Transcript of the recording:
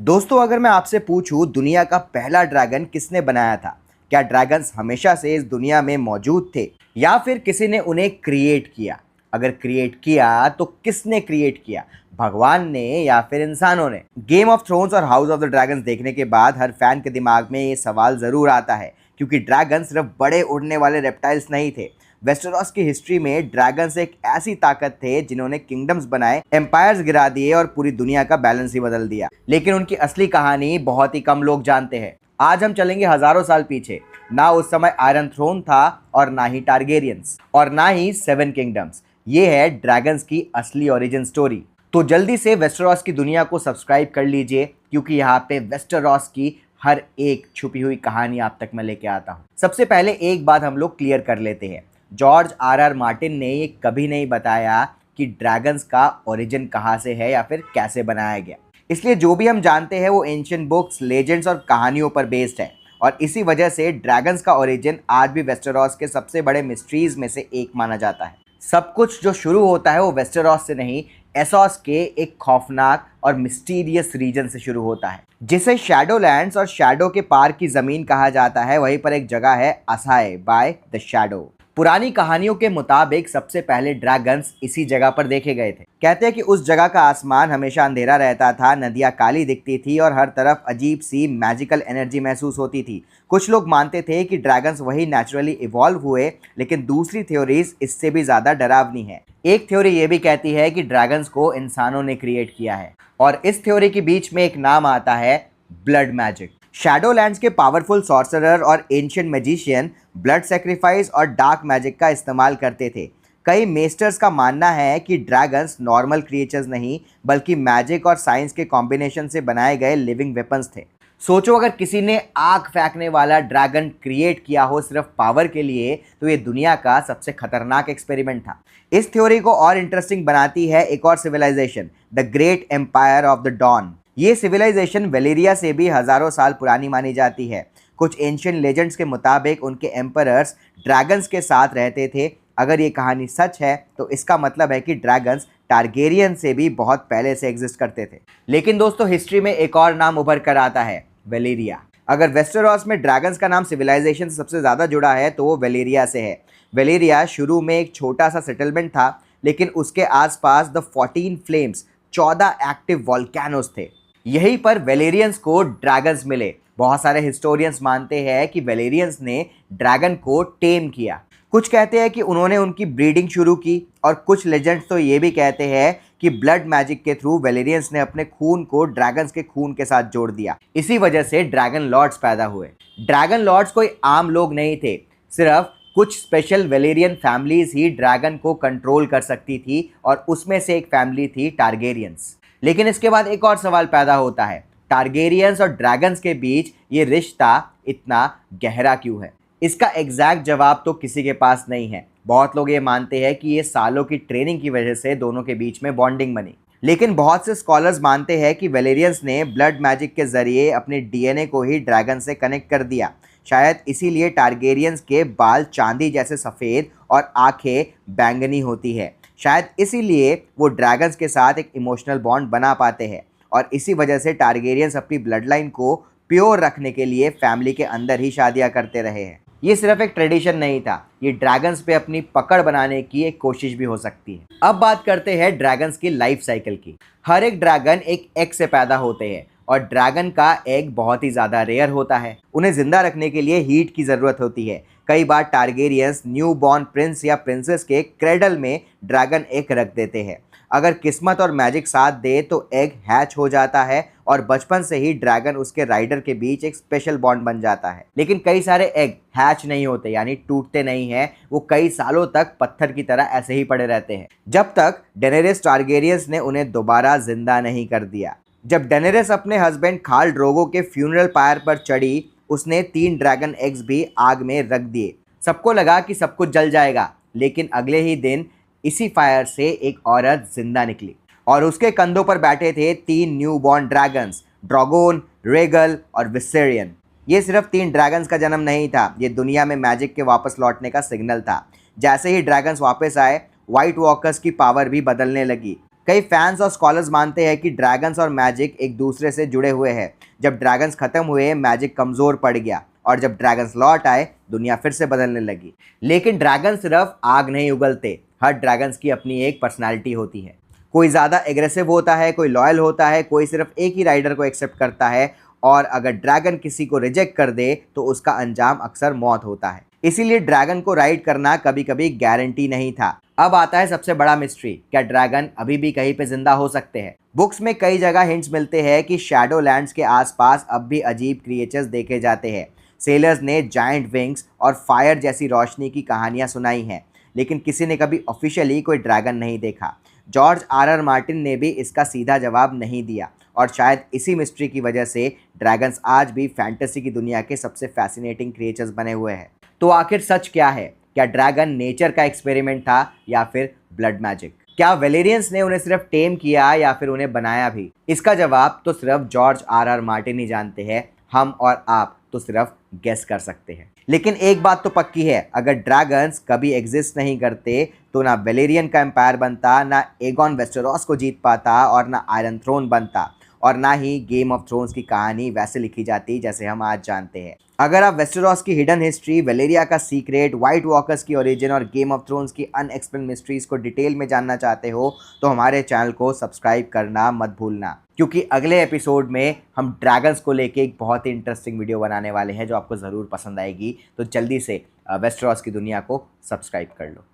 दोस्तों, अगर मैं आपसे पूछूं दुनिया का पहला ड्रैगन किसने बनाया था, क्या ड्रैगन्स हमेशा से इस दुनिया में मौजूद थे या फिर किसी ने उन्हें क्रिएट किया? अगर क्रिएट किया तो किसने क्रिएट किया, भगवान ने या फिर इंसानों ने? गेम ऑफ थ्रोन्स और हाउस ऑफ द ड्रैगन्स देखने के बाद हर फैन के दिमाग में ये सवाल जरूर आता है, क्योंकि ड्रैगन सिर्फ बड़े उड़ने वाले रेप्टाइल्स नहीं थे। वेस्टेरोस की हिस्ट्री में ड्रैगन्स एक ऐसी ताकत थे जिन्होंने किंगडम्स बनाए, एम्पायर्स गिरा दिए और पूरी दुनिया का बैलेंस ही बदल दिया। लेकिन उनकी असली कहानी बहुत ही कम लोग जानते हैं। आज हम चलेंगे हजारों साल पीछे। ना उस समय आयरन थ्रोन था और ना ही टारगेरियंस और ना ही सेवन किंगडम्स। ये है ड्रैगन्स की असली ओरिजिन स्टोरी। तो जल्दी से वेस्टेरोस की दुनिया को सब्सक्राइब कर लीजिए, क्योंकि यहाँ पे वेस्टेरोस की हर एक छुपी हुई कहानी आप तक मैं लेके आता हूँ। सबसे पहले एक बात हम लोग क्लियर कर लेते हैं, जॉर्ज आर मार्टिन ने ये कभी नहीं बताया कि ड्रैगन्स का ओरिजिन कहाँ से है या फिर कैसे बनाया गया। इसलिए जो भी हम जानते हैं वो एंशिएंट बुक्स, लेजेंड्स और कहानियों पर बेस्ड है। और इसी वजह से ड्रैगन्स का ओरिजिन आज भी वेस्टेरोस के सबसे बड़े मिस्ट्रीज में से एक माना जाता है। सब कुछ जो शुरू होता है वो वेस्टेरोस से नहीं, एसोस के एक खौफनाक और मिस्टीरियस रीजन से शुरू होता है, जिसे शैडोलैंड्स और शैडो के पार की जमीन कहा जाता है। वहीं पर एक जगह है असाए बाय द शैडो। पुरानी कहानियों के मुताबिक सबसे पहले ड्रैगन्स इसी जगह पर देखे गए थे। कहते हैं कि उस जगह का आसमान हमेशा अंधेरा रहता था, नदियां काली दिखती थी और हर तरफ अजीब सी मैजिकल एनर्जी महसूस होती थी। कुछ लोग मानते थे कि ड्रैगन्स वही नेचुरली इवॉल्व हुए, लेकिन दूसरी थ्योरीज इससे भी ज्यादा डरावनी है। एक थ्योरी ये भी कहती है कि ड्रैगन्स को इंसानों ने क्रिएट किया है, और इस थ्योरी के बीच में एक नाम आता है ब्लड मैजिक। शैडोलैंड्स के पावरफुल सॉर्सरर और एंशिएंट मैजिशियन ब्लड सैक्रिफाइस और डार्क मैजिक का इस्तेमाल करते थे। कई मेस्टर्स का मानना है कि ड्रैगन्स नॉर्मल क्रिएचर्स नहीं, बल्कि मैजिक और साइंस के कॉम्बिनेशन से बनाए गए लिविंग वेपन्स थे। सोचो, अगर किसी ने आग फेंकने वाला ड्रैगन क्रिएट किया हो सिर्फ पावर के लिए, तो ये दुनिया का सबसे खतरनाक एक्सपेरिमेंट था। इस थ्योरी को और इंटरेस्टिंग बनाती है एक और civilization, the great empire of the dawn. ये सिविलाइजेशन वेलेरिया से भी हजारों साल पुरानी मानी जाती है। कुछ एंशिएंट लेजेंड्स के मुताबिक उनके एम्परर्स ड्रैगन्स के साथ रहते थे। अगर ये कहानी सच है तो इसका मतलब है कि ड्रैगन्स टारगेरियन से भी बहुत पहले से एग्जिस्ट करते थे। लेकिन दोस्तों, हिस्ट्री में एक और नाम उभर कर आता है, वेलेरिया। अगर वेस्टेरोस में ड्रैगन्स का नाम सिविलाइजेशन से सबसे ज़्यादा जुड़ा है तो वो वेलेरिया से है। वेलेरिया शुरू में एक छोटा सा सेटलमेंट था, लेकिन उसके आसपास द 14 फ्लेम्स, 14 एक्टिव वॉल्केनोस थे। यहीं पर वेलेरियंस को ड्रैगन्स मिले। बहुत सारे हिस्टोरियंस मानते हैं कि वेलेरियंस ने ड्रैगन को टेम किया। कुछ कहते हैं कि उन्होंने उनकी ब्रीडिंग शुरू की, और कुछ लेजेंड्स तो ये भी कहते हैं कि ब्लड मैजिक के थ्रू वेलेरियंस ने अपने खून को ड्रैगन्स के खून के साथ जोड़ दिया। इसी वजह से ड्रैगन लॉर्ड्स पैदा हुए। ड्रैगन लॉर्ड्स कोई आम लोग नहीं थे, सिर्फ कुछ स्पेशल वेलेरियन फैमिलीज ही ड्रैगन को कंट्रोल कर सकती थी, और उसमें से एक फैमिली थी टारगेरियंस। लेकिन इसके बाद एक और सवाल पैदा होता है, टारगेरियंस और ड्रैगन्स के बीच ये रिश्ता इतना गहरा क्यों है? इसका एग्जैक्ट जवाब तो किसी के पास नहीं है। बहुत लोग ये मानते हैं कि ये सालों की ट्रेनिंग की वजह से दोनों के बीच में बॉन्डिंग बनी, लेकिन बहुत से स्कॉलर्स मानते हैं कि वेलेरियंस ने ब्लड मैजिक के जरिए अपने डीएनए को ही ड्रैगन से कनेक्ट कर दिया। शायद इसीलिए टारगेरियंस के बाल चांदी जैसे सफ़ेद और आंखें बैंगनी होती है। शायद इसीलिए वो ड्रैगन्स के साथ एक इमोशनल बॉन्ड बना पाते हैं, और इसी वजह से टारगेरियंस अपनी ब्लड लाइन को प्योर रखने के लिए फैमिली के अंदर ही शादियां करते रहे हैं। ये सिर्फ एक ट्रेडिशन नहीं था, ये ड्रैगन्स पे अपनी पकड़ बनाने की एक कोशिश भी हो सकती है। अब बात करते हैं ड्रैगन्स की लाइफ साइकिल की। हर एक ड्रैगन एक एग से पैदा होते हैं, और ड्रैगन का एग बहुत ही ज़्यादा रेयर होता है। उन्हें जिंदा रखने के लिए हीट की ज़रूरत होती है। कई बार टारगेरियंस न्यू बॉर्न प्रिंस या प्रिंसेस के क्रेडल में ड्रैगन एग रख देते हैं। अगर किस्मत और मैजिक साथ दे तो एग हैच हो जाता है, और बचपन से ही ड्रैगन उसके राइडर के बीच एक स्पेशल बॉन्ड बन जाता है। लेकिन कई सारे एग हैच नहीं होते, यानी टूटते नहीं हैं। वो कई सालों तक पत्थर की तरह ऐसे ही पड़े रहते हैं, जब तक डेनेरिस टारगेरियंस ने उन्हें दोबारा जिंदा नहीं कर दिया। जब डेनेरिस अपने हस्बैंड खाल ड्रोगो के फ्यूनरल पायर पर चढ़ी, उसने 3 ड्रैगन एग्स भी आग में रख दिए। सबको लगा कि सब कुछ जल जाएगा, लेकिन अगले ही दिन इसी फायर से एक औरत जिंदा निकली, और उसके कंधों पर बैठे थे 3 new born dragons, dragon, regal और विसेरियन। ये सिर्फ 3 ड्रैगन्स का जन्म नहीं था, ये दुनिया में मैजिक के वापस लौटने का सिग्नल था। जैसे ही ड्रैगन्स वापस आए, व्हाइट वॉकर्स की पावर भी बदलने लगी। कई फैंस और स्कॉलर्स मानते हैं कि ड्रैगन्स और मैजिक एक दूसरे से जुड़े हुए हैं। जब ड्रैगन्स खत्म हुए, मैजिक कमजोर पड़ गया, और जब ड्रैगन्स लौट आए, दुनिया फिर से बदलने लगी। लेकिन ड्रैगन सिर्फ आग नहीं उगलते, हर ड्रैगन्स की अपनी एक पर्सनालिटी होती है। कोई ज़्यादा एग्रेसिव होता है, कोई लॉयल होता है, कोई सिर्फ एक ही राइडर को एक्सेप्ट करता है, और अगर ड्रैगन किसी को रिजेक्ट कर दे तो उसका अंजाम अक्सर मौत होता है। इसीलिए ड्रैगन को राइड करना कभी कभी गारंटी नहीं था। अब आता है सबसे बड़ा मिस्ट्री, क्या ड्रैगन अभी भी कहीं पे जिंदा हो सकते हैं? बुक्स में कई जगह हिंट्स मिलते हैं कि शैडो लैंड्स के आसपास अब भी अजीब क्रिएचर्स देखे जाते हैं। सेलर्स ने जायंट विंग्स और फायर जैसी रोशनी की कहानियां सुनाई हैं, लेकिन किसी ने कभी ऑफिशियली कोई ड्रैगन नहीं देखा। जॉर्ज आर मार्टिन ने भी इसका सीधा जवाब नहीं दिया, और शायद इसी मिस्ट्री की वजह से ड्रैगन्स आज भी फैंटेसी की दुनिया के सबसे फैसिनेटिंग क्रिएचर्स बने हुए हैं। तो आखिर सच क्या है? क्या ड्रैगन नेचर का एक्सपेरिमेंट था या फिर ब्लड मैजिक? क्या वेलेरियंस ने उन्हें सिर्फ टेम किया या फिर उन्हें बनाया भी? इसका जवाब तो सिर्फ जॉर्ज आर मार्टिन ही जानते हैं। हम और आप तो सिर्फ गेस कर सकते हैं। लेकिन एक बात तो पक्की है, अगर ड्रैगन्स कभी एग्जिस्ट नहीं करते तो ना वेलेरियन का एम्पायर बनता, ना एगॉन वेस्टेरोस को जीत पाता, और ना आयरन थ्रोन बनता, और ना ही गेम ऑफ थ्रोन्स की कहानी वैसे लिखी जाती जैसे हम आज जानते हैं। अगर आप वेस्टेरोस की हिडन हिस्ट्री, वेलेरिया का सीक्रेट, व्हाइट वॉकर्स की ओरिजिन और गेम ऑफ थ्रोन्स की अनएक्सप्लेन मिस्ट्रीज को डिटेल में जानना चाहते हो तो हमारे चैनल को सब्सक्राइब करना मत भूलना, क्योंकि अगले एपिसोड में हम ड्रैगन्स को लेके एक बहुत ही इंटरेस्टिंग वीडियो बनाने वाले हैं जो आपको ज़रूर पसंद आएगी। तो जल्दी से वेस्टेरोस की दुनिया को सब्सक्राइब कर लो।